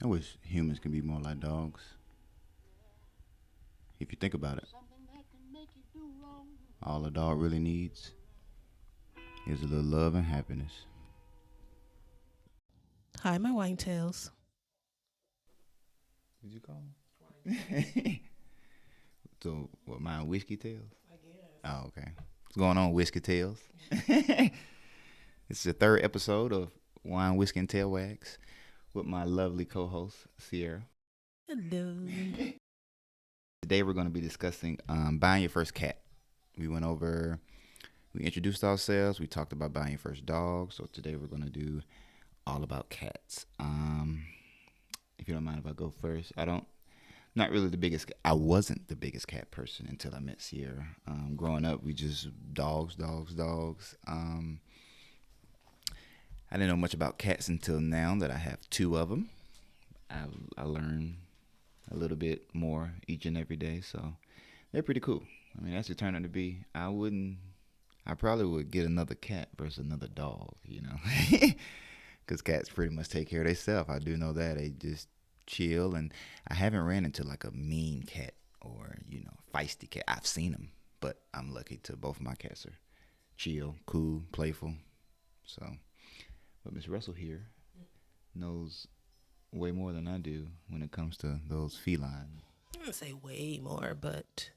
I wish humans can be more like dogs. If you think about it, all a dog really needs is a little love and happiness. Hi, my wine tails. Did you call me? So, what, mine whiskey tails? Oh, okay. What's going on, whiskey tails? It's the third episode of Wine, Whiskey, and Tail Wags with my lovely co-host Sierra. Hello. Today we're going to be discussing buying your first cat. We went over, we introduced ourselves. We talked about buying your first dog. So today we're going to do all about cats. If you don't mind if I go first, I don't. Not really the biggest. I wasn't the biggest cat person until I met Sierra. Growing up, we just dogs, dogs, dogs. I didn't know much about cats until now that I have two of them. I learn a little bit more each and every day, so they're pretty cool. I mean, that's it turned out to be. I wouldn't. I probably would get another cat versus another dog, because cats pretty much take care of themselves. I do know that they just chill, and I haven't ran into like a mean cat or feisty cat. I've seen them, but I'm lucky to both of my cats are chill, cool, playful. So, but Miss Russell here knows way more than I do when it comes to those feline. I wouldn't say way more, but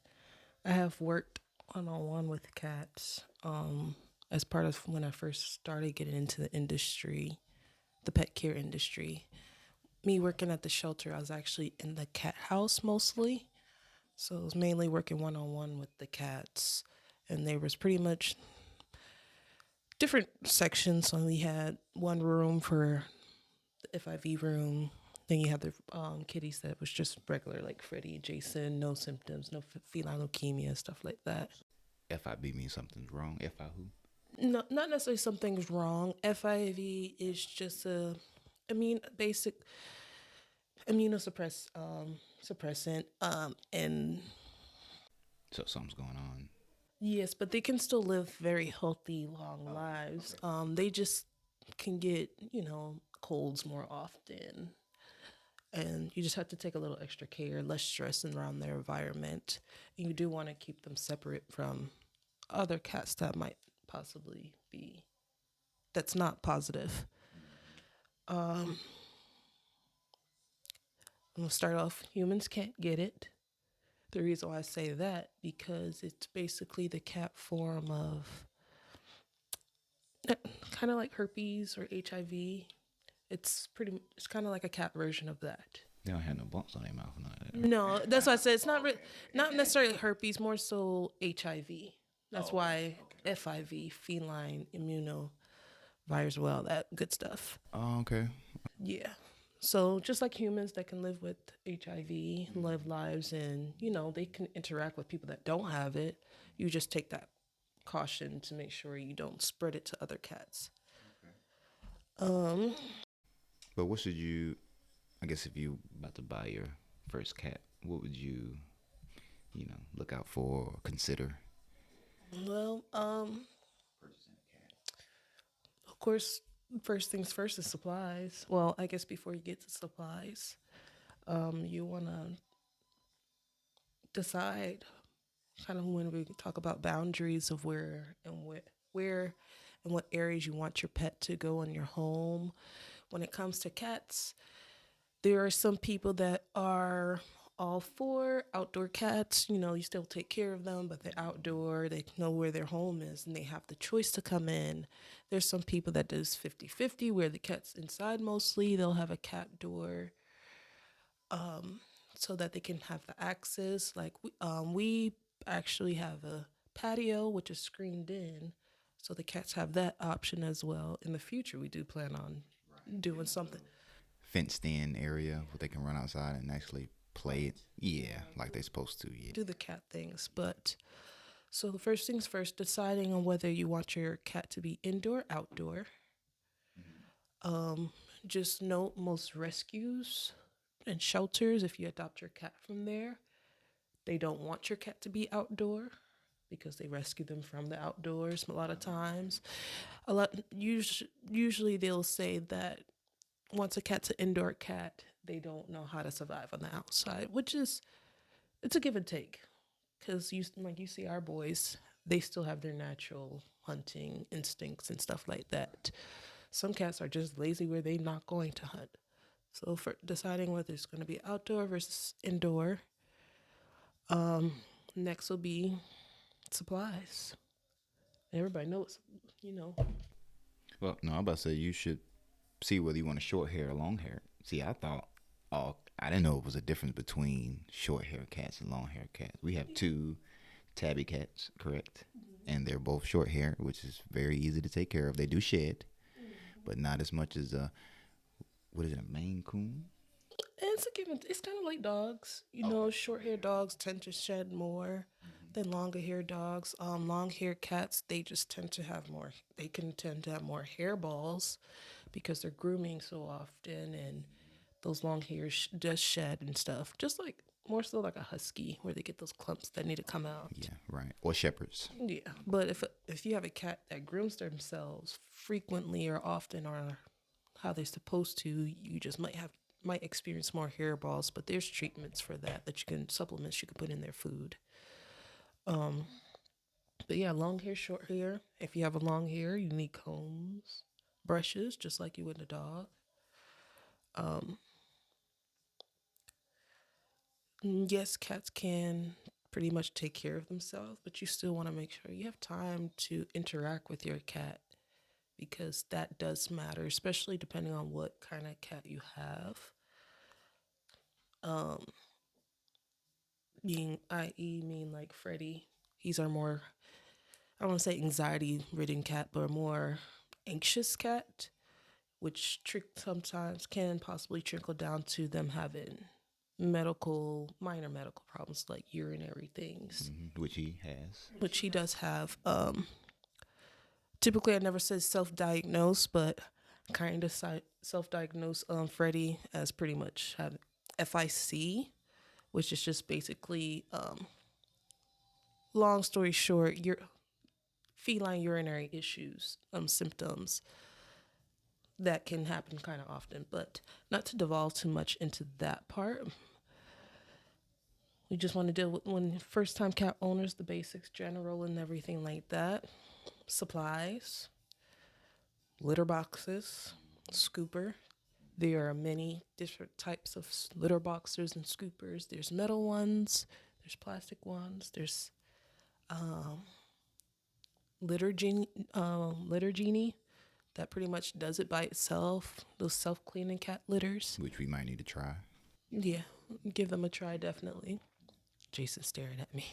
I have worked one on one with cats. As part of when I first started getting into the industry, the pet care industry. Me working at the shelter, I was actually in the cat house mostly. So I was mainly working one on one with the cats. And there was pretty much different sections. So we had one room for the FIV room. Then you have the kitties that was just regular, like Freddie, Jason, no symptoms, no feline leukemia, stuff like that. FIB means something's wrong. FI who? No, not necessarily something's wrong. FIV is just a, basic immunosuppress suppressant. And So something's going on. yes, but they can still live very healthy, long lives. They just can get colds more often, and you just have to take a little extra care, less stress around their environment. And you do want to keep them separate from other cats that might possibly be that's not positive. Um, I'm gonna start off. Humans can't get it. The reason why I say that because it's basically the cat form of kind of like herpes or HIV. It's kind of like a cat version of that. They don't have no bumps on their mouth or nothing like that, right? No, that's why I said it's not necessarily herpes, more so HIV. That's why FIV, feline immunovirus, well, that good stuff. Oh, okay. Yeah. So just like humans that can live with HIV, live lives, and they can interact with people that don't have it, you just take that caution to make sure you don't spread it to other cats. Um, But what should you? I guess if you about to buy your first cat, what would you look out for or consider? well, of course, first things first is supplies. Well, I guess before you get to supplies, you want to decide kind of when we talk about boundaries of where and what areas you want your pet to go in your home. When it comes to cats, there are some people that are all for outdoor cats. You still take care of them, but they're outdoor. They know where their home is and they have the choice to come in. There's some people that does 50-50 where the cat's inside mostly. They'll have a cat door um, so that they can have the access. Like we actually have a patio, which is screened in. So the cats have that option as well. In the future, we do plan on doing something. Fenced in area where they can run outside and actually play it. Yeah, like they're supposed to. Yeah. Do the cat things. But so the first things first, deciding on whether you want your cat to be indoor, outdoor. Um, just note most rescues and shelters, if you adopt your cat from there, they don't want your cat to be outdoor because they rescue them from the outdoors a lot of times. Usually they'll say that once a cat's an indoor cat, they don't know how to survive on the outside, which is it's a give and take. Because you see our boys, they still have their natural hunting instincts and stuff like that. Some cats are just lazy where they're not going to hunt. So for deciding whether it's going to be outdoor versus indoor, um, next will be supplies. Everybody knows, you know. Well, no, I'm about to say you should see whether you want a short hair or long hair. See, I thought, oh, I didn't know it was a difference between short hair cats and long hair cats. We have two tabby cats, correct? And they're both short hair, which is very easy to take care of. They do shed, but not as much as what is it, a Maine Coon? It's a given. It's kind of like dogs. You know, short haired dogs tend to shed more than longer haired dogs. Long haired cats, they just tend to have more. They can tend to have more hairballs because they're grooming so often, and those long hairs does shed and stuff. Just like more so like a husky, where they get those clumps that need to come out. Yeah, right. Or shepherds. Yeah, but if you have a cat that grooms themselves frequently or often or how they're supposed to, you just might experience more hairballs. But there's treatments for that that you can supplements you can put in their food. Um, but yeah, long hair, short hair. If you have a long hair, you need combs, brushes, just like you would a dog. Um, yes, cats can pretty much take care of themselves, but you still want to make sure you have time to interact with your cat because that does matter, especially depending on what kind of cat you have. Um, being i.e. mean like Freddie, he's our more I don't want to say anxiety ridden cat, but a more anxious cat, which sometimes can possibly trickle down to them having minor medical problems like urinary things, Which he has. which he does have. Typically, I never said self-diagnose, but kind of self-diagnose Freddie as pretty much having FIC, which is just basically, long story short, your feline urinary issues, symptoms that can happen kind of often, but not to devolve too much into that part. We just want to deal with when first time cat owners, the basics, general, and everything like that. Supplies, litter boxes, scooper. There are many different types of litter boxers and scoopers. There's metal ones, there's plastic ones, there's um, litter genie that pretty much does it by itself. Those self cleaning cat litters. Which we might need to try. Yeah, give them a try definitely. Jason's staring at me.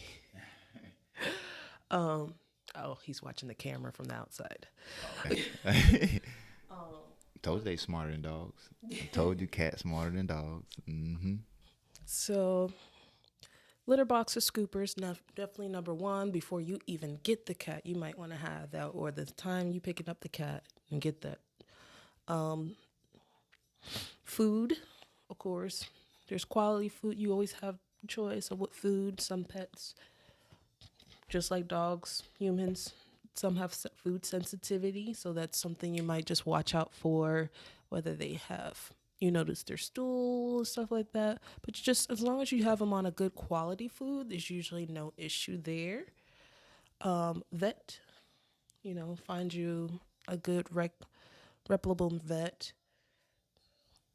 Oh, he's watching the camera from the outside. Told you they smarter than dogs. I told you cats smarter than dogs. So, litter box or scoopers, definitely number one. Before you even get the cat, you might want to have that, or the time you picking up the cat and get that. Food, of course. There's quality food. You always have choice of what food. Some pets, just like dogs, humans, some have food sensitivity, so that's something you might just watch out for, whether they have, you notice their stool, stuff like that. But just as long as you have them on a good quality food, there's usually no issue there. Vet, find you a good reputable vet.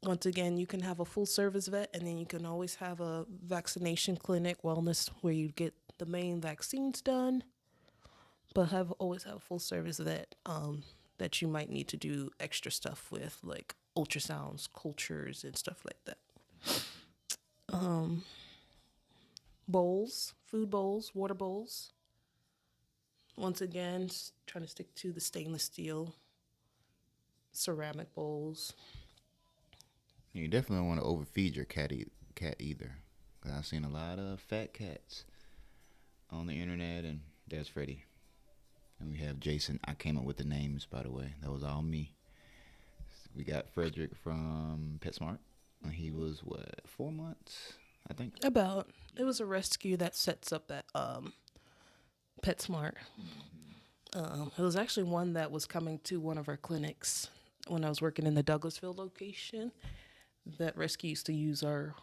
Once again, you can have a full service vet, and then you can always have a vaccination clinic, wellness, where you get the main vaccines done, but always have a full service vet that you might need to do extra stuff with, like ultrasounds, cultures, and stuff like that. Bowls, food bowls, water bowls. Once again, trying to stick to the stainless steel, ceramic bowls. You definitely don't want to overfeed your cat either. 'Cause I've seen a lot of fat cats on the internet, and there's Freddie. And we have Jason. I came up with the names, by the way. That was all me. We got Frederick from PetSmart. And he was, 4 months, I think? It was a rescue that sets up at PetSmart. It was actually one that was coming to one of our clinics when I was working in the Douglasville location. Vet Rescue used to use our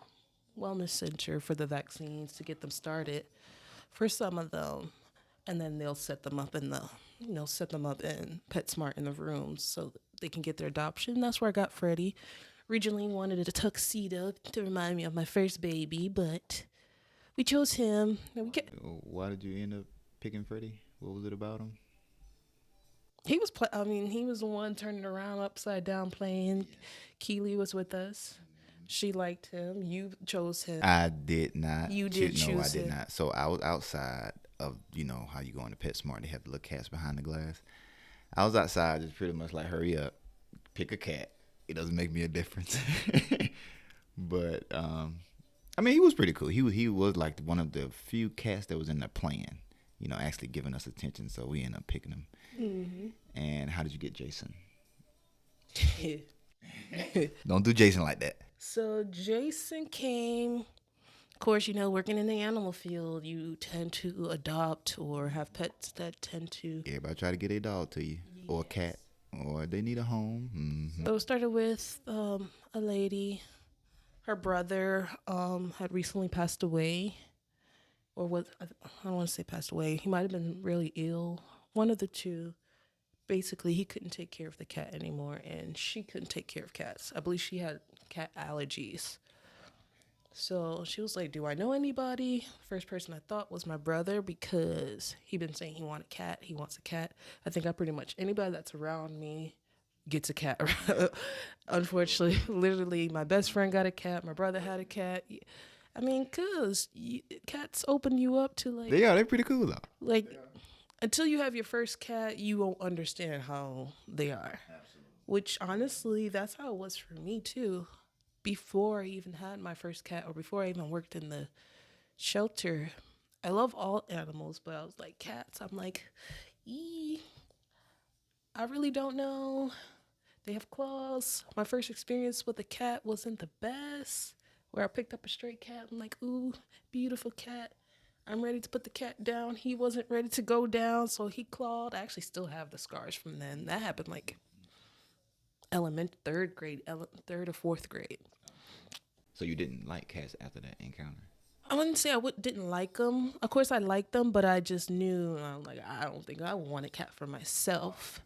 wellness center for the vaccines to get them started for some of them, and then they'll set them up in PetSmart in the rooms so they can get their adoption. That's where I got Freddie. Originally wanted a tuxedo to remind me of my first baby, but we chose him. And Why did you end up picking Freddie? What was it about him? he was he was the one turning around upside down playing. Keely was with us. She liked him. You chose him. I did not. You did choose No, I did him. not. So I was outside of, how you go into PetSmart. They have the little cats behind the glass. I was outside just pretty much like, hurry up, pick a cat. It doesn't make me a difference. But, he was pretty cool. He was like one of the few cats that was in the plan, actually giving us attention. So we ended up picking him. Mm-hmm. And how did you get Jason? Don't do Jason like that. So Jason came, of course, working in the animal field, you tend to adopt or have pets that tend to. Everybody try to get a dog to you, yes, or a cat, or they need a home. Mm-hmm. So it started with a lady. Her brother had recently passed away, I don't want to say passed away. He might have been really ill. One of the two. Basically, he couldn't take care of the cat anymore, and she couldn't take care of cats. I believe she had cat allergies. So she was like, do I know anybody? First person I thought was my brother, because he'd been saying he wants a cat. I think pretty much anybody that's around me gets a cat. Unfortunately, literally, my best friend got a cat. My brother had a cat. Because cats open you up to they're pretty cool though. Until you have your first cat, you won't understand how they are. Absolutely. Which, honestly, that's how it was for me, too. Before I even had my first cat, or before I even worked in the shelter, I love all animals, but I was like, cats, I'm like, I really don't know. They have claws. My first experience with a cat wasn't the best, where I picked up a stray cat. I'm like, ooh, beautiful cat. I'm ready to put the cat down. He wasn't ready to go down, so he clawed. I actually still have the scars from then. That happened third or fourth grade. So you didn't like cats after that encounter? I wouldn't say didn't like them. Of course, I liked them, but I just knew, I don't think I want a cat for myself.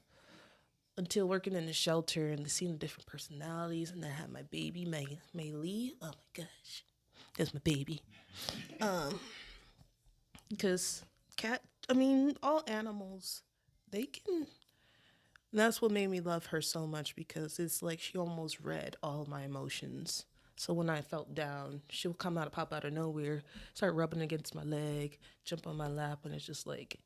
Until working in the shelter and seeing the different personalities, and then I had my baby, May Lee. Oh my gosh, that's my baby. Because all animals, they can. That's what made me love her so much, because it's like she almost read all my emotions. So when I felt down, she'll pop out of nowhere, start rubbing against my leg, jump on my lap, and it's just like,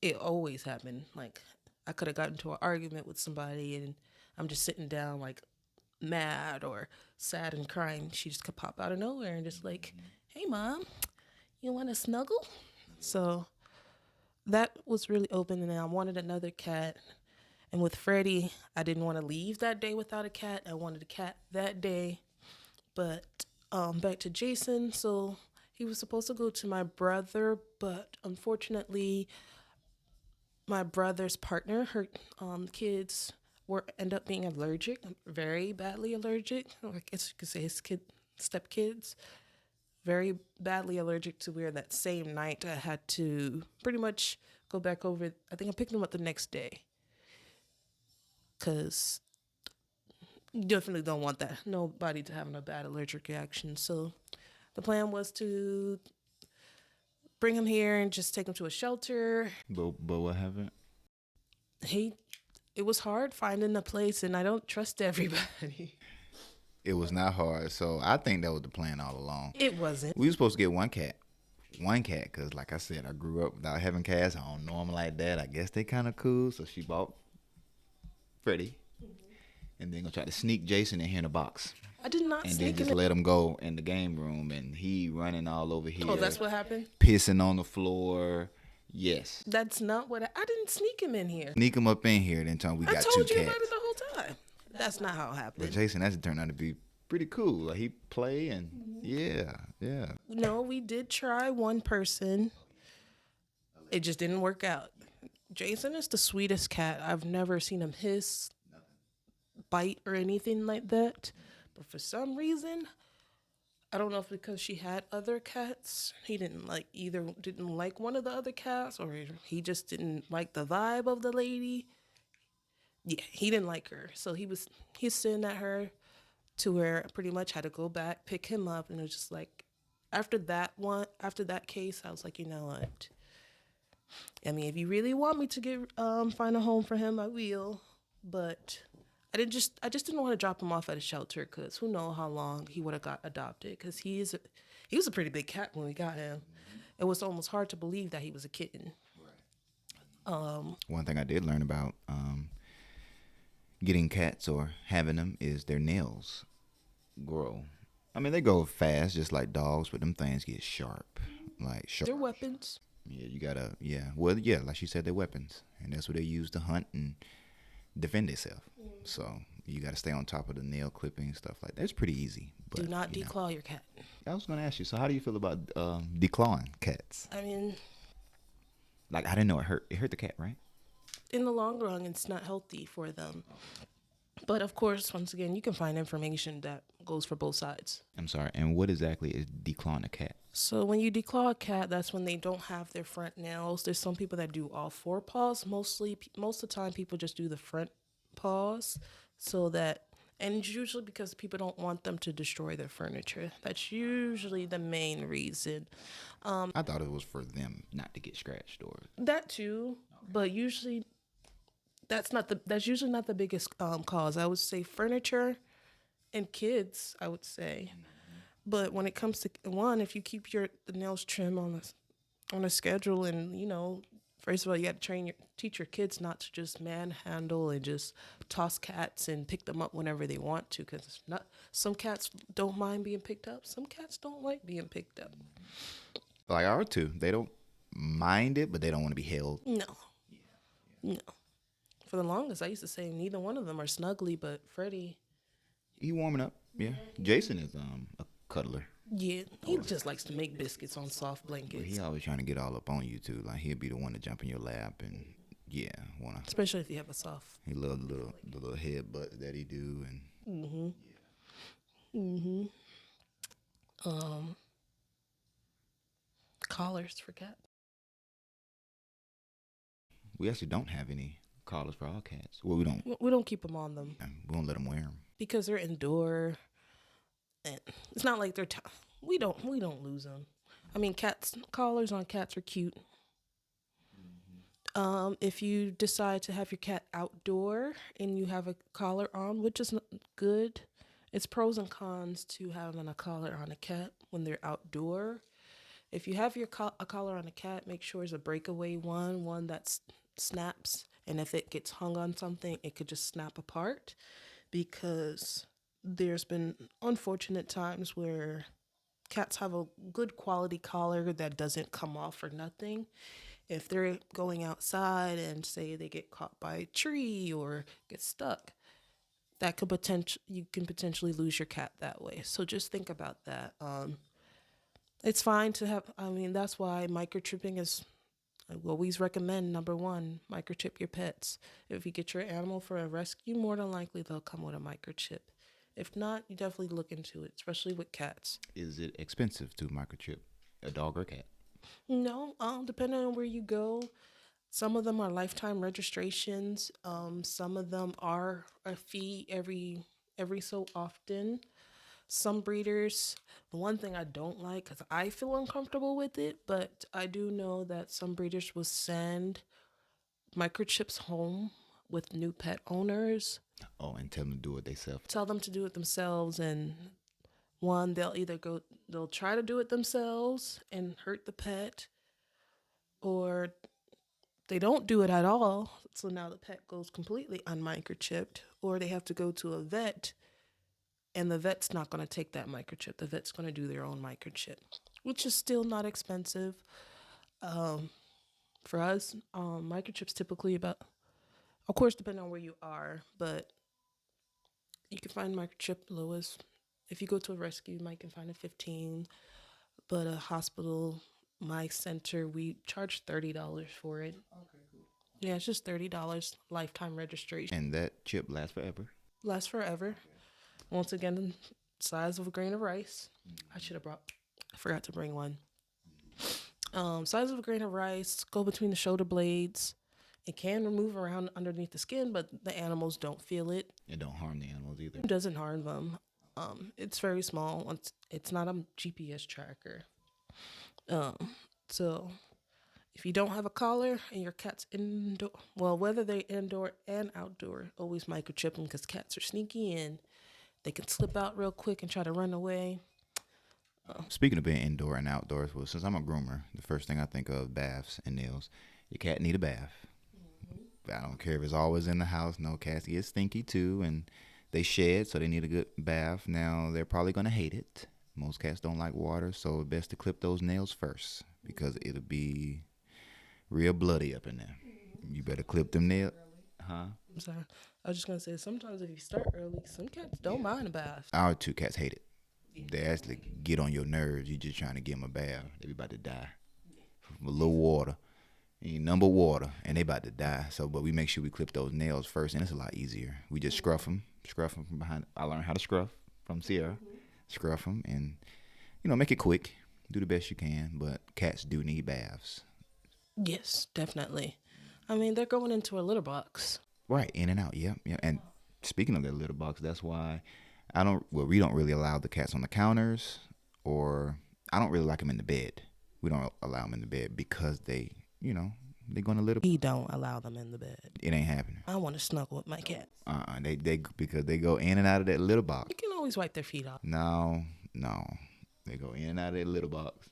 it always happened. Like, I could have gotten into an argument with somebody, and I'm just sitting down, mad or sad and crying. She just could pop out of nowhere and just like, hey, Mom, you want to snuggle? So that was really open, and I wanted another cat. And with Freddie, I didn't want to leave that day without a cat. I wanted a cat that day. But back to Jason. So he was supposed to go to my brother, but unfortunately, my brother's partner, her kids end up being allergic, very badly allergic. I guess you could say his stepkids. Very badly allergic to where that same night I had to pretty much go back over. I think I picked them up the next day, because you definitely don't want nobody to have a bad allergic reaction. So the plan was to bring him here and just take him to a shelter. But what happened? It was hard finding a place, and I don't trust everybody. It was not hard. So I think that was the plan all along. It wasn't. We were supposed to get one cat, because like I said, I grew up without having cats. I don't know them like that. I guess they kind of cool. So she bought Freddie, and then gonna try to sneak Jason in here in a box. I did not and sneak him. And then just let him go in the game room, and he running all over here. Oh, that's what happened? Pissing on the floor. Yes. That's not what I didn't sneak him in here. Sneak him up in here, then tell him we got 2 cats. I told you about it the whole time. That's not how it happened. But Jason actually turned out to be pretty cool. Like, he play and yeah. No, we did try one person. It just didn't work out. Jason is the sweetest cat. I've never seen him hiss, bite, or anything like that. But for some reason, I don't know if because she had other cats, he didn't like one of the other cats, or he just didn't like the vibe of the lady. Yeah, he didn't like her, so he's sitting at her to where I pretty much had to go back, pick him up, and it was just like after that case, I was like, you know what? I mean, if you really want me to get find a home for him, I will. But I just didn't want to drop him off at a shelter because who knows how long he would have got adopted. Because he was a pretty big cat when we got him. It was almost hard to believe that he was a kitten. One thing I did learn about getting cats or having them is their nails grow. I mean, they go fast just like dogs, but them things get sharp, like sharp. They're weapons. Yeah, you gotta. Yeah, well, yeah, like you said, they're weapons, and that's what they use to hunt and defend themselves. So you gotta stay on top of the nail clipping stuff like that. It's pretty easy. But, Do not declaw your cat. I was gonna ask you. So how do you feel about declawing cats? I mean, Like I didn't know it hurt. It hurt the cat, right? in the long run, it's not healthy for them. But of course, once again, you can find information that goes for both sides. I'm sorry. And what exactly is declawing a cat? So when you declaw a cat, that's when they don't have their front nails. There's some people that do all four paws. Most of the time, people just do the front paws, so that, and it's usually because people don't want them to destroy their furniture. That's usually the main reason. I thought it was for them not to get scratched or. That too, but usually that's usually not the biggest cause. I would say furniture and kids, I would say. But when it comes to one, if you keep the nails trim on a schedule, and first of all, you got to teach your kids not to just manhandle and just toss cats and pick them up whenever they want to, because not some cats don't mind being picked up, some cats don't like being picked up. Like our two, they don't mind it, but they don't want to be held. No. For the longest, I used to say neither one of them are snuggly, but Freddie, He warming up. Yeah. Jason is a cuddler. yeah, he just likes to make biscuits on soft But blankets, he always trying to get all up on you too. Like he'll be the one to jump in your lap and wanna. especially if you have a soft. He love the little headbutt that he do and. Collars for cats. We actually don't have any collars for our cats. Well, we don't. We don't keep them on them We won't let them wear them. because they're indoor, and it's not like we don't lose them. I mean, cats collars on cats are cute. If you decide to have your cat outdoor and you have a collar on, which is good, it's pros and cons to having a collar on a cat when they're outdoor. If you have a collar on a cat, make sure it's a breakaway one that snaps, and if it gets hung on something, it could just snap apart, because there's been unfortunate times where cats have a good quality collar that doesn't come off or nothing. If they're going outside and say they get caught by a tree or get stuck, you can potentially lose your cat that way. So just think about that. It's fine to have, I mean, that's why microchipping is, I always recommend, number one, microchip your pets. If you get your animal for a rescue, more than likely they'll come with a microchip. If not, you definitely look into it, especially with cats. Is it expensive to microchip a dog or cat? No, depending on where you go, some of them are lifetime registrations. Some of them are a fee every so often. Some breeders, the one thing I don't like, because I feel uncomfortable with it, but I do know that some breeders will send microchips home with new pet owners. Oh, and tell them to do it themselves. Tell them to do it themselves, and one, they'll try to do it themselves and hurt the pet, or they don't do it at all. So now the pet goes completely unmicrochipped, or they have to go to a vet, and the vet's not going to take that microchip. The vet's going to do their own microchip, which is still not expensive. For us, microchips typically about, of course, depending on where you are, but you can find microchip lowest. If you go to a rescue, you might can find a 15, but a hospital, my center, we charge $30 for it. Okay, cool. Yeah, it's just $30 lifetime registration. And that chip lasts forever. Lasts forever. Once again, size of a grain of rice. I forgot to bring one. Size of a grain of rice, go between the shoulder blades. It can remove around underneath the skin, but the animals don't feel it. It don't harm the animals either. It doesn't harm them. It's very small. It's not a GPS tracker. Um, so if you don't have a collar and your cat's indoor, well, whether they're indoor and outdoor, always microchip them because cats are sneaky and they can slip out real quick and try to run away. Speaking of being indoor and outdoors, well, since I'm a groomer, the first thing I think of baths and nails. Your cat need a bath. I don't care if it's always in the house. No, cats get stinky too, and they shed, so they need a good bath. Now, they're probably going to hate it. Most cats don't like water, so it's best to clip those nails first because it'll be real bloody up in there. You better clip them nails. Huh? I'm sorry. I was just going to say, sometimes if you start early, some cats don't mind a bath. Our two cats hate it. They actually get on your nerves. You just trying to give them a bath. They be about to die from a little water. Ain't number water, and they about to die. So, but we make sure we clip those nails first, and it's a lot easier. We just scruff them from behind. I learned how to scruff from Sierra. Scruff them, and make it quick. Do the best you can. But cats do need baths. Yes, definitely. I mean, they're going into a litter box. Right, in and out. Yeah. And speaking of that litter box, that's why we don't really allow the cats on the counters, or I don't really like them in the bed. We don't allow them in the bed because they're going to litter. We don't allow them in the bed. It ain't happening. I want to snuggle with my cat. Because they go in and out of that litter box. You can always wipe their feet off. No. They go in and out of that litter box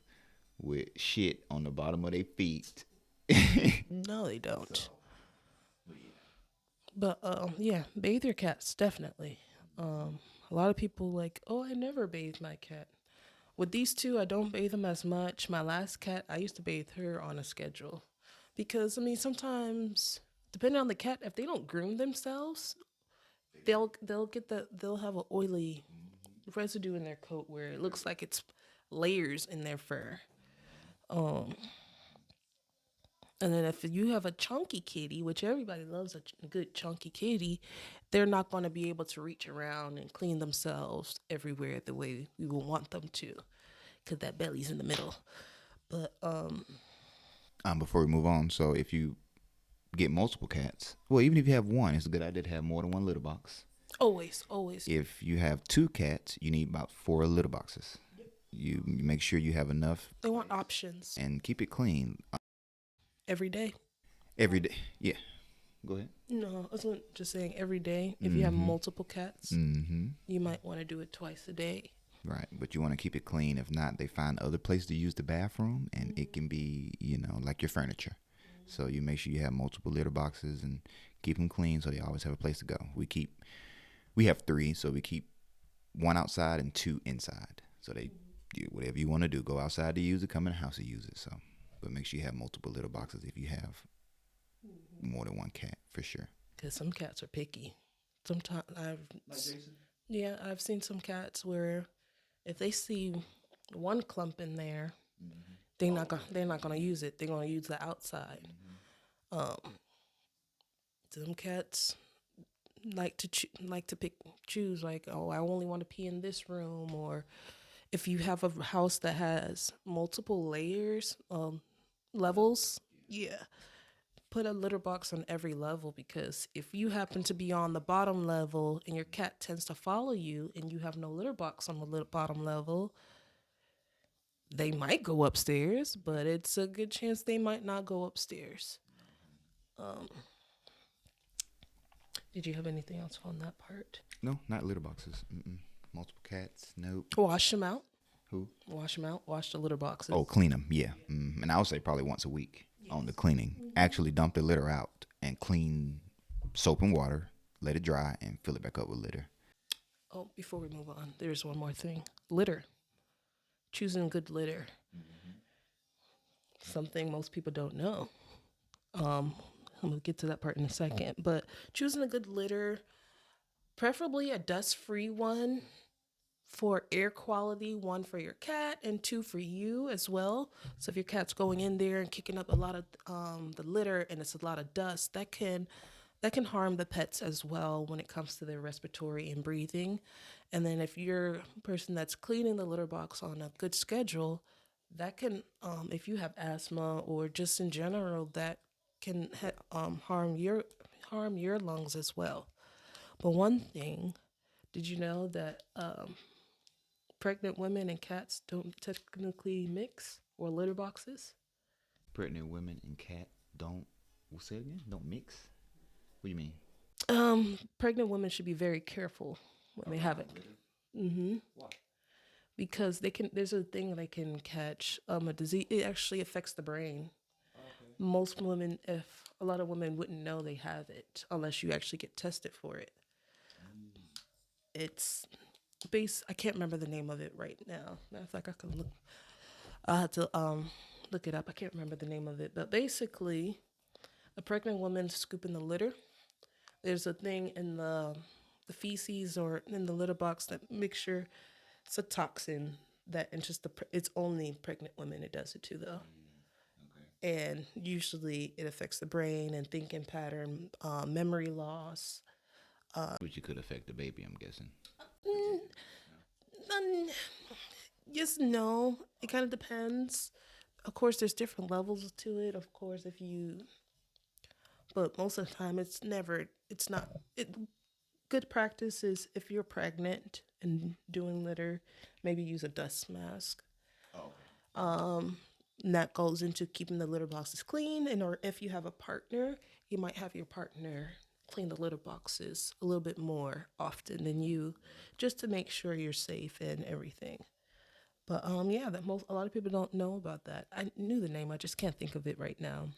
with shit on the bottom of their feet. No, they don't. But yeah, bathe your cats, definitely. A lot of people like, oh, I never bathe my cat. With these two, I don't bathe them as much. My last cat, I used to bathe her on a schedule. Because, I mean, sometimes, depending on the cat, if they don't groom themselves, they'll have an oily residue in their coat where it looks like it's layers in their fur. And then if you have a chunky kitty, which everybody loves a good chunky kitty, they're not going to be able to reach around and clean themselves everywhere the way we would want them to, because that belly's in the middle. But before we move on, so if you get multiple cats, well, even if you have one, it's a good idea to have more than one litter box. Always. If you have 2 cats, you need about 4 litter boxes. You make sure you have enough. They want options. And keep it clean. Every day. Every day. Yeah. Go ahead. No, I was just saying every day. If you have multiple cats, you might want to do it twice a day. Right, but you want to keep it clean. If not, they find other places to use the bathroom, and it can be, like your furniture. So you make sure you have multiple litter boxes and keep them clean so they always have a place to go. We have 3, so we keep 1 outside and 2 inside. So they do whatever you want to do. Go outside to use it, come in the house to use it. So, but make sure you have multiple litter boxes if you have more than 1 cat, for sure. Because some cats are picky. Sometimes I've seen some cats where if they see one clump in there, they're not gonna use it. They're gonna use the outside. Some cats like to choose like, oh, I only want to pee in this room, or if you have a house that has multiple levels, put a litter box on every level, because if you happen to be on the bottom level and your cat tends to follow you and you have no litter box on the bottom level, they might go upstairs, but it's a good chance they might not go upstairs. Did you have anything else on that part? No, not litter boxes. Multiple cats, nope. Wash them out. Who? Wash them out. Wash the litter boxes. Oh, clean them, yeah. And I would say probably once a week on the cleaning. Actually dump the litter out and clean soap and water, let it dry, and fill it back up with litter. Oh, before we move on, there's one more thing. Litter. Choosing good litter. Something most people don't know. I'm going to get to that part in a second. But choosing a good litter, preferably a dust-free one for air quality, 1 for your cat and 2 for you as well. So if your cat's going in there and kicking up a lot of the litter and it's a lot of dust, that can that can harm the pets as well when it comes to their respiratory and breathing. And then if you're a person that's cleaning the litter box on a good schedule, that can, if you have asthma or just in general, that can harm your lungs as well. But one thing, did you know that pregnant women and cats don't technically mix or litter boxes? Pregnant women and cat don't. We'll say it again. Don't mix. What do you mean? Pregnant women should be very careful when they have it. Mm-hmm. Why? Because they can. There's a thing they can catch a disease. It actually affects the brain. Okay. Most women, if a lot of women wouldn't know they have it unless you actually get tested for it. It's base. I can't remember the name of it right now. Matter of fact, I can look. I had to look it up. I can't remember the name of it, but basically, a pregnant woman scooping the litter. There's a thing in the feces or in the litter box that mixture. It's a toxin that enters it's only pregnant women it does it to though. And usually it affects the brain and thinking pattern, memory loss. Which it could affect the baby, I'm guessing. Mm, um, yes, no. It kind of depends. Of course, there's different levels to it. Of course, but most of the time, it's not. Good practice is if you're pregnant and doing litter, maybe use a dust mask. Oh. And that goes into keeping the litter boxes clean. And or if you have a partner, you might have your partner clean the litter boxes a little bit more often than you, just to make sure you're safe and everything. But yeah, a lot of people don't know about that. I knew the name, I just can't think of it right now.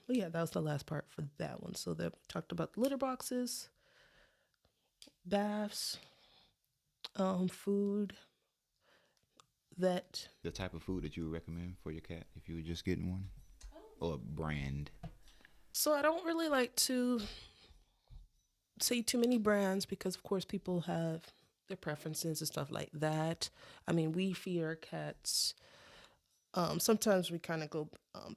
But yeah, that was the last part for that one. So that we talked about the litter boxes, baths, food, vet. The type of food that you would recommend for your cat if you were just getting one? Or a brand? So I don't really like to say too many brands because, of course, people have their preferences and stuff like that. I mean, we feed our cats. Sometimes we kind of go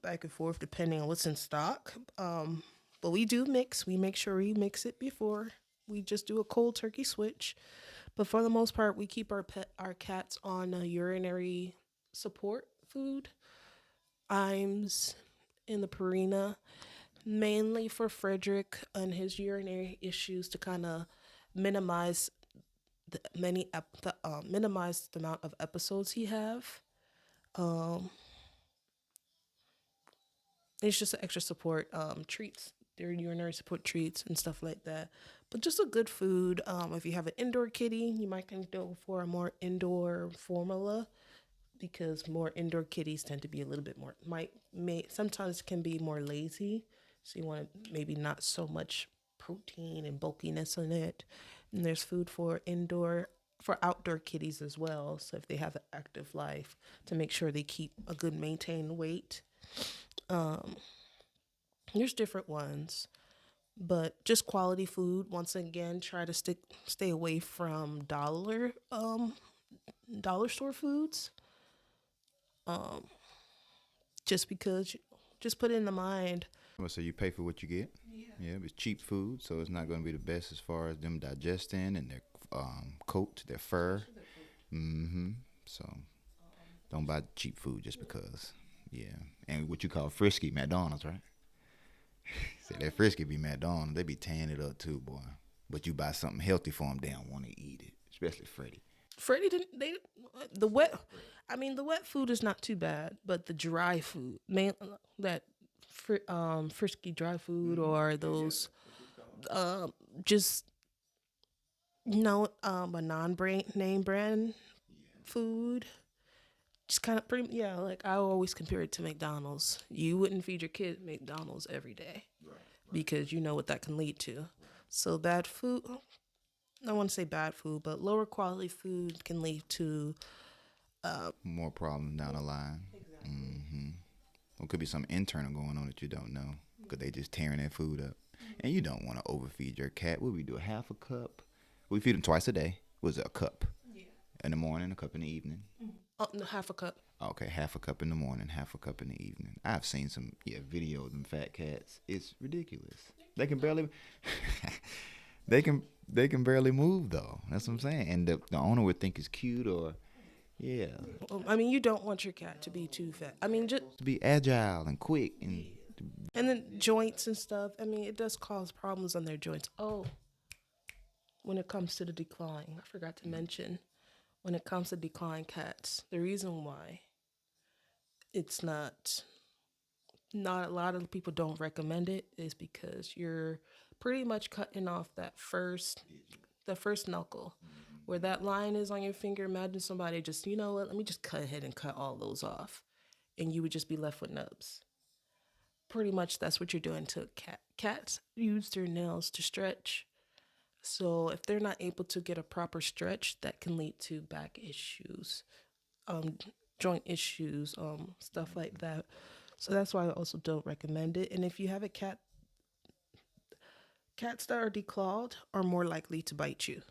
back and forth depending on what's in stock. But we do mix. We make sure we mix it before we just do a cold turkey switch. But for the most part, we keep our cats on a urinary support food. Iams in the Purina, mainly for Frederick and his urinary issues to kind of minimize minimize the amount of episodes he have. Um, it's just an extra support treats, their urinary support treats and stuff like that. But just a good food. If you have an indoor kitty, you might can go for a more indoor formula because more indoor kitties tend to be a little bit more may sometimes can be more lazy. So you want maybe not so much protein and bulkiness in it. And there's food for outdoor kitties as well. So if they have an active life, to make sure they keep a good maintained weight. Um, there's different ones, but just quality food. Once again, try to stay away from dollar store foods. Um, just because, just put it in the mind. So you pay for what you get? Yeah, it's cheap food, so it's not going to be the best as far as them digesting and their coat, their fur. Mm-hmm. So don't buy cheap food just because. Yeah. And what you call frisky, McDonald's, right? Say that frisky be McDonald's. They be tearing it up too, boy. But you buy something healthy for them, they don't want to eat it. Especially Freddie. Freddie didn't. They the wet. I mean, the wet food is not too bad, but the dry food, man, that frisky dry food or those, um, just no, a non-brand name brand food. Just kind of pretty, yeah. Like I always compare it to McDonald's. You wouldn't feed your kid McDonald's every day because you know what that can lead to. So bad food. I want to say bad food, but lower quality food can lead to More problems down the line. Mm-hmm. Or could be some internal going on that you don't know because they just tearing that food up. And you don't want to overfeed your cat. What we do, half a cup? We feed them twice a day. Was it a cup? In the morning, a cup in the evening. No, half a cup. Okay, half a cup in the morning, half a cup in the evening. I've seen some video of them fat cats. It's ridiculous. They can barely they can barely move though. That's what I'm saying. And the owner would think it's cute or yeah. I mean, you don't want your cat to be too fat. I mean, just To be agile and quick and then joints and stuff. I mean, it does cause problems on their joints. Oh, when it comes to the decline, I forgot to mention, when it comes to decline cats, the reason why it's not a lot of people don't recommend it is because you're pretty much cutting off the first knuckle where that line is on your finger. Imagine somebody just, you know what, let me just cut ahead and cut all those off, and you would just be left with nubs. Pretty much that's what you're doing to a cat. Cats use their nails to stretch. So if they're not able to get a proper stretch, that can lead to back issues, joint issues, stuff like that. So that's why I also don't recommend it. And if you have a cat, cats that are declawed are more likely to bite you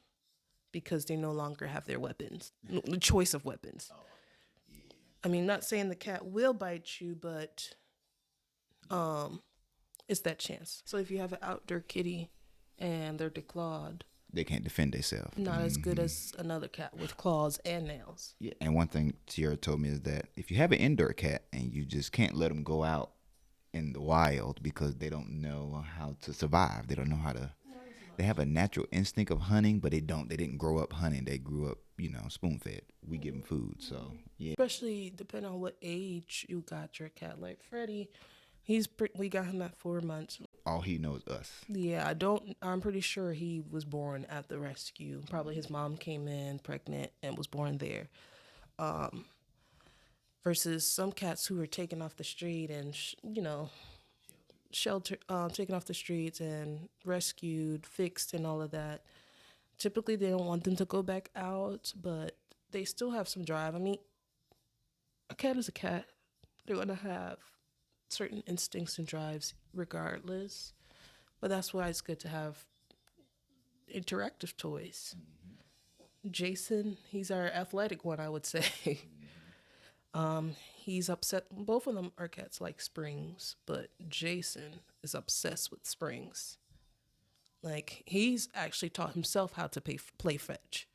because they no longer have their weapons, the choice of weapons. I mean, not saying the cat will bite you, but it's that chance. So if you have an outdoor kitty and they're declawed, they can't defend themselves. not as good as another cat with claws and nails. Yeah, and one thing Tierra told me is that if you have an indoor cat and you just can't let them go out in the wild because they don't know how to survive, they don't know how to. They have a natural instinct of hunting, but they didn't grow up hunting. They grew up, spoon fed. We give them food, so yeah. Especially depending on what age you got your cat. Like Freddie, we got him at 4 months. All he knows us. Yeah, I'm pretty sure he was born at the rescue. Probably his mom came in pregnant and was born there. Versus some cats who were taken off the street and, shelter, taken off the streets and rescued, fixed, and all of that. Typically, they don't want them to go back out, but they still have some drive. I mean, a cat is a cat. They're going to have certain instincts and drives regardless. But that's why it's good to have interactive toys. Jason, he's our athletic one, I would say. He's upset. Both of them are cats like springs, but Jason is obsessed with springs. Like, he's actually taught himself how to play fetch.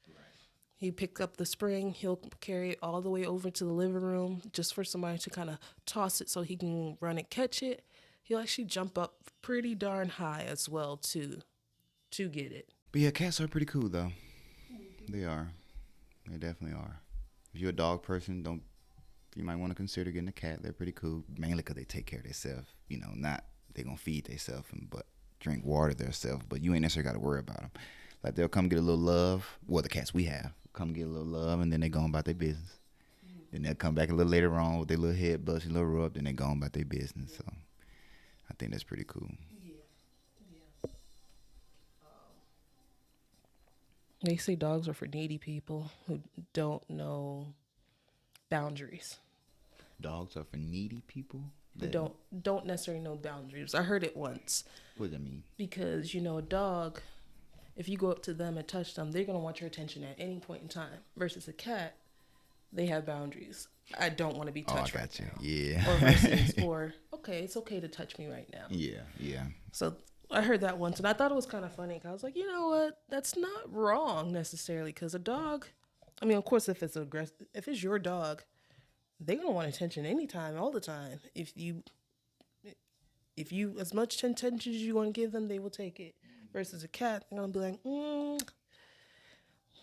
He picked up the spring. He'll carry it all the way over to the living room just for somebody to kind of toss it so he can run and catch it. He'll actually jump up pretty darn high as well to get it. But yeah, cats are pretty cool though. They are. They definitely are. If you're a dog person, you might want to consider getting a cat. They're pretty cool, mainly because they take care of themselves. Not they gonna feed themselves but drink water themselves. But you ain't necessarily got to worry about them. Like they'll come get a little love. Well, the cats we have come get a little love, and then they go on about their business. Then they'll come back a little later on with their little head brush and little rub, then they go on about their business. So I think that's pretty cool. Yeah. They say dogs are for needy people who don't know boundaries. Dogs are for needy people? They don't necessarily know boundaries. I heard it once. What does that mean? Because, a dog, if you go up to them and touch them, they're going to want your attention at any point in time. Versus a cat, they have boundaries. I don't want to be touched right now. Yeah. Or okay, it's okay to touch me right now. Yeah. So I heard that once, and I thought it was kind of funny. I was like, you know what? That's not wrong necessarily, because a dog, I mean, of course, if it's your dog, they're going to want attention anytime, all the time. If you, as much attention as you want to give them, they will take it. Versus a cat, they're going to be like,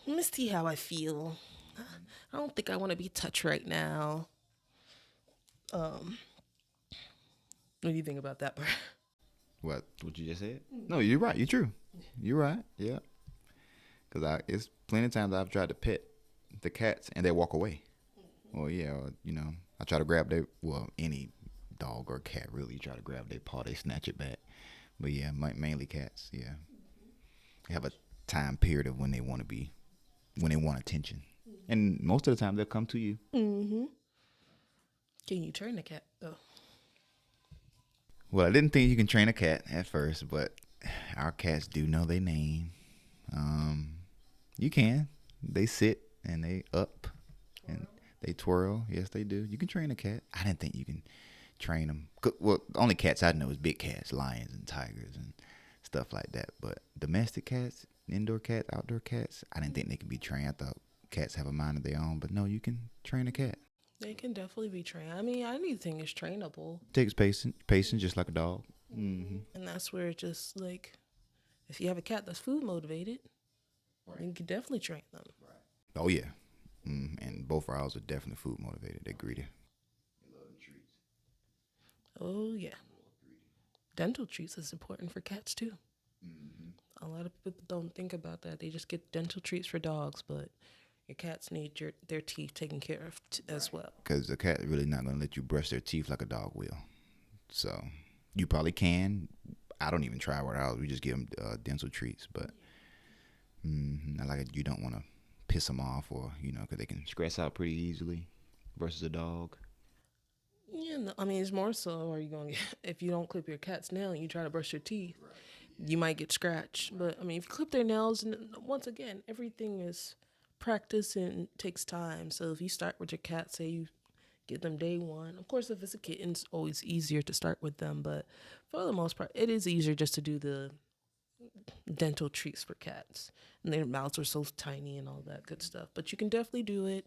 let me see how I feel. I don't think I want to be touched right now. What do you think about that part? What you just said? No, you're right. You're true. You're right. Yeah. Because it's plenty of times I've tried to pet the cats and they walk away. Or I try to grab any dog or cat really try to grab their paw, they snatch it back. But yeah, mainly cats. Yeah, they have a time period of when they want attention, and most of the time they'll come to you. Mm-hmm. Can you train a cat though? Well, I didn't think you can train a cat at first, but our cats do know their name. You can. They sit and they up and they twirl. Yes, they do. You can train a cat. I didn't think you can train them. Well, the only cats I know is big cats, lions and tigers and stuff like that. But domestic cats, indoor cats, outdoor cats, I didn't think they could be trained. I thought cats have a mind of their own, but no, you can train a cat. They can definitely be trained. I mean, anything is trainable. Takes patience, just like a dog. Mm-hmm. And that's where it just like, if you have a cat that's food motivated, you can definitely train them. Oh yeah, and both ours are definitely food motivated. They're greedy. Oh, yeah. Dental treats is important for cats too. A lot of people don't think about that. They just get dental treats for dogs, but your cats need their teeth taken care of as well. Because the cat really not going to let you brush their teeth like a dog will. So you probably can. I don't even try with ours. We just give them dental treats. But I like it. You don't want to piss them off or, because they can scratch out pretty easily versus a dog. Yeah, no, I mean, it's more so, are you going to get, if you don't clip your cat's nail and you try to brush your teeth, you might get scratched. But, I mean, if you clip their nails, and once again, everything is practice and takes time. So if you start with your cat, say you get them day one. Of course, if it's a kitten, it's always easier to start with them. But for the most part, it is easier just to do the dental treats for cats. And their mouths are so tiny and all that good stuff. But you can definitely do it.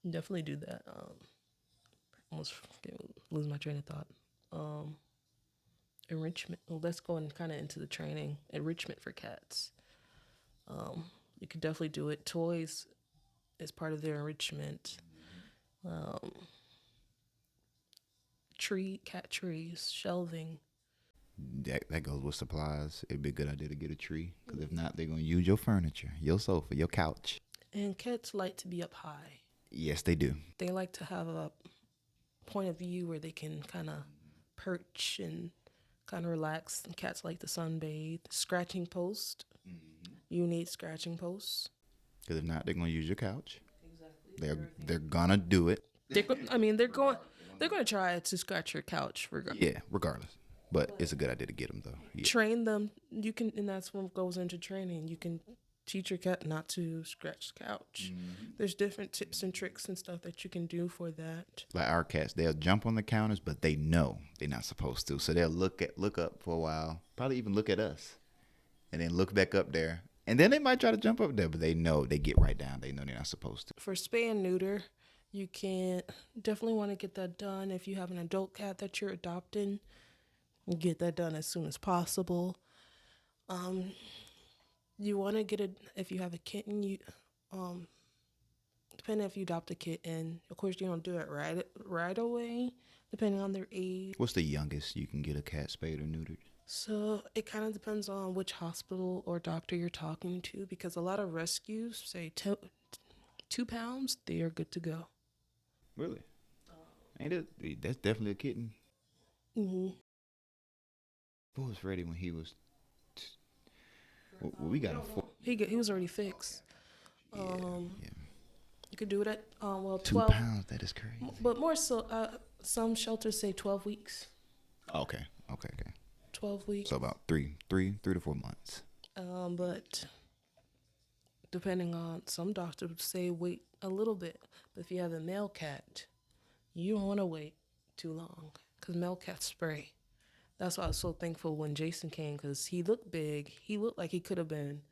Definitely do that. Almost lose my train of thought. Enrichment. Well, let's go and kind of into the training. Enrichment for cats. You could definitely do it. Toys is part of their enrichment. Cat trees, shelving. That goes with supplies. It'd be a good idea to get a tree. Because if not, they're going to use your furniture, your sofa, your couch. And cats like to be up high. Yes, they do. They like to have a point of view where they can kind of perch and kind of relax. And cats like to sunbathe. Scratching post. You need scratching posts. Because if not, they're going to use your couch. Exactly. They're going to do it. They're going to try to scratch your couch regardless. Yeah, regardless. But it's a good idea to get them, though. Yeah. Train them. You can, and that's what goes into training. You can teach your cat not to scratch the couch. There's different tips and tricks and stuff that you can do for that. Like our cats, they'll jump on the counters, but they know they're not supposed to. So they'll look up for a while, probably even look at us, and then look back up there. And then they might try to jump up there, but they know they get right down. They know they're not supposed to. For spay and neuter, you can definitely want to get that done. If you have an adult cat that you're adopting, get that done as soon as possible. You want to get it if you have a kitten. You, depending if you adopt a kitten, of course you don't do it right away, depending on their age. What's the youngest you can get a cat spayed or neutered? So it kind of depends on which hospital or doctor you're talking to, because a lot of rescues say 2 pounds, they are good to go. Really? Ain't it? That's definitely a kitten. What was Freddie when he was? We got him. He was already fixed. Yeah. You could do it at 2 12 pounds. That is crazy. But more so, some shelters say 12 weeks. Okay. 12 weeks. So about 3 to 4 months. But depending on, some doctors would say wait a little bit. But if you have a male cat, you don't want to wait too long, because male cats spray. That's why I was so thankful when Jason came, because he looked big. He looked like he could have been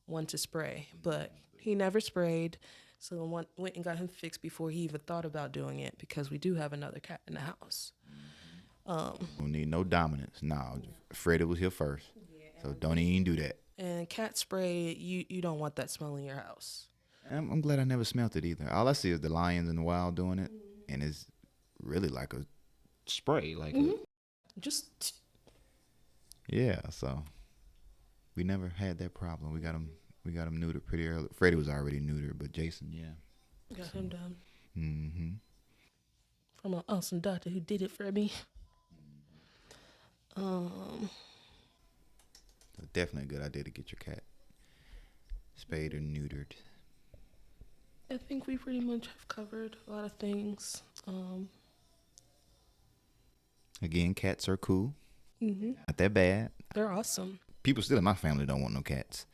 one to spray, but he never sprayed. So I went and got him fixed before he even thought about doing it, because we do have another cat in the house. Don't need no dominance. No, Freddie was here first, so don't even do that. And cat spray, you don't want that smell in your house. I'm glad I never smelt it either. All I see is the lions in the wild doing it, and it's really like a spray, like Just yeah. So we never had that problem. We got him neutered pretty early. Freddie was already neutered, but Jason, got him done. Mm-hmm. From an awesome doctor who did it for me. Definitely a good idea to get your cat spayed or neutered. I think we pretty much have covered a lot of things. Again, cats are cool. Mm-hmm. Not that bad. They're awesome. People still in my family don't want no cats.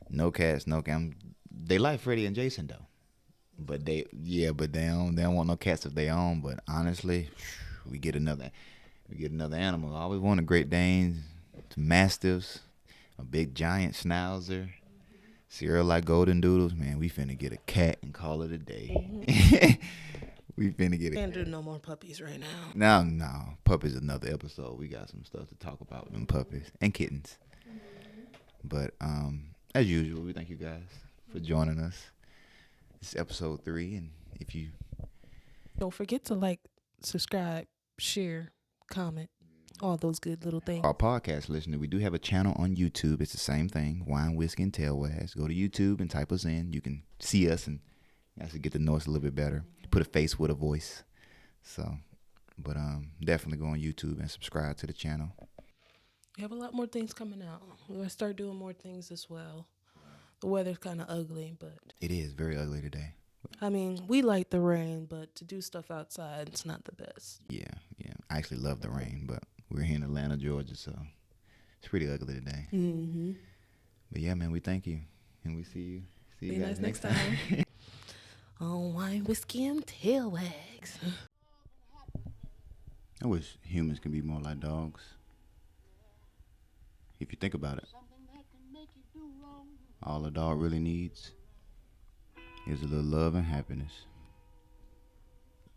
No cats, no cats. They like Freddy and Jason though, but they don't want no cats of their own. But honestly, we get another animal. I always wanted Great Danes, Mastiffs, a big giant Schnauzer, Sierra like Golden Doodles. Man, we finna get a cat and call it a day. We finna get a Can't do cat. no more puppies right now. No, puppies another episode. We got some stuff to talk about with them puppies and kittens. But as usual, we thank you guys for joining us. This is episode 3, and if you Don't forget to like, subscribe, share, comment, all those good little things. our podcast listener, we do have a channel on YouTube. It's the same thing, Wine, Whiskey, and Tail Wags. Go to YouTube and type us in. You can see us and actually get to know us a little bit better. Put a face with a voice. So, but definitely go on YouTube and subscribe to the channel. We have a lot more things coming out. We're going to start doing more things as well. The weather's kind of ugly, but It is very ugly today. I mean, we like the rain, but to do stuff outside, it's not the best. Yeah. I actually love the rain, but we're here in Atlanta, Georgia, so it's pretty ugly today. Mm-hmm. But yeah, man, we thank you, and we see you. See Be you guys nice next time. On Wine, Whiskey, and Tail Wags. I wish humans could be more like dogs. If you think about it, all a dog really needs is a little love and happiness.